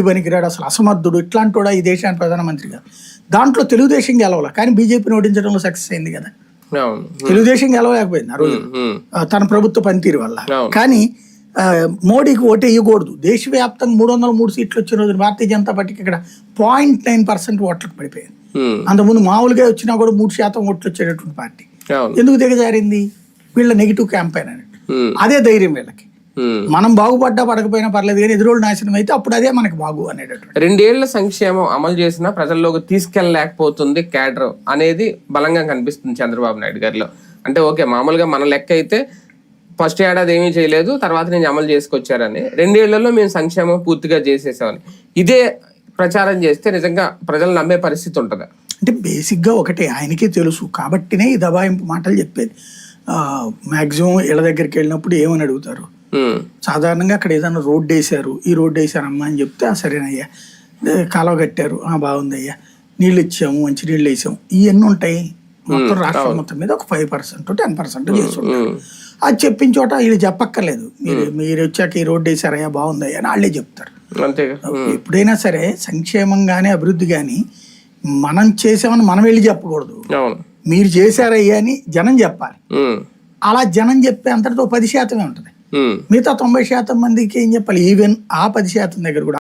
పనికిరాడు, అసలు అసమర్థుడు, ఇట్లాంటి కూడా ఈ దేశానికి ప్రధానమంత్రిగా. దాంట్లో తెలుగుదేశం గెలవాల, కానీ బీజేపీని ఓడించడంలో సక్సెస్ అయింది కదా. తెలుగుదేశం గెలవలేకపోయింది ఆ రోజు తన ప్రభుత్వ పనితీరు వల్ల. కానీ మోడీకి ఓటు వేయకూడదు. దేశవ్యాప్తంగా 303 సీట్లు వచ్చిన రోజు భారతీయ జనతా పార్టీకి ఇక్కడ 0.9% ఓట్లకు పడిపోయింది. అంతకుముందు మామూలుగా వచ్చినా కూడా 3% ఓట్లు వచ్చేటటువంటి పార్టీ ఎందుకు దిగజారింది? వీళ్ళ నెగిటివ్ క్యాంపెయిన్ అన్నట్టు. అదే ధైర్యం వీళ్ళకి. మనం బాగుపడ్డా పడకపోయినా పర్లేదు, కానీ ఎదురోళ్ళు నాశనం అయితే అప్పుడు అదే మనకి బాగు అనేటటువంటి. 2 ఏళ్ల సంక్షేమం అమలు చేసినా ప్రజల్లోకి తీసుకెళ్ళలేకపోతుంది క్యాడర్ అనేది బలంగా కనిపిస్తుంది చంద్రబాబు నాయుడు గారిలో. అంటే ఓకే, మామూలుగా మన లెక్క అయితే ఫస్ట్ ఏడాది ఏమీ చేయలేదు, తర్వాత నేను అమలు చేసుకొచ్చారని, 2 ఏళ్లలో మేము సంక్షేమం పూర్తిగా చేసేసామని ఇదే ప్రచారం చేస్తే నిజంగా ప్రజలు నమ్మే పరిస్థితి ఉంటుందా? అంటే బేసిక్గా ఒకటే, ఆయనకే తెలుసు కాబట్టినే ఈ దబాయింపు మాటలు చెప్పేది. మాక్సిమం ఇళ్ళ దగ్గరికి వెళ్ళినప్పుడు ఏమని అడుగుతారు, సాధారణంగా అక్కడ ఏదైనా రోడ్డు వేసారు, ఈ రోడ్డు వేసారమ్మా అని చెప్తే సరేనయ్యా, కాలువ కట్టారు, బాగుందయ్యా, నీళ్ళు ఇచ్చాము, మంచి నీళ్ళు వేసాము, ఇవన్నీ ఉంటాయి. మొత్తం రాష్ట్రం మొత్తం మీద ఒక 5% 10% చేస్తుంటారు. అది చెప్పిన చోట వీళ్ళు చెప్పక్కర్లేదు, మీరు వచ్చాక ఈ రోడ్డు వేసారయ్యా బాగుందయ్యా అని వాళ్ళే చెప్తారు. ఎప్పుడైనా సరే సంక్షేమం కానీ అభివృద్ధి కానీ మనం చేసామని మనం వెళ్ళి చెప్పకూడదు, మీరు చేశారయ్యా అని జనం చెప్పాలి. అలా జనం చెప్పే అంతటితో 10% ఉంటుంది. మిగతా 90% మందికి ఏం చెప్పాలి? ఈవెన్ ఆ 10% దగ్గర కూడా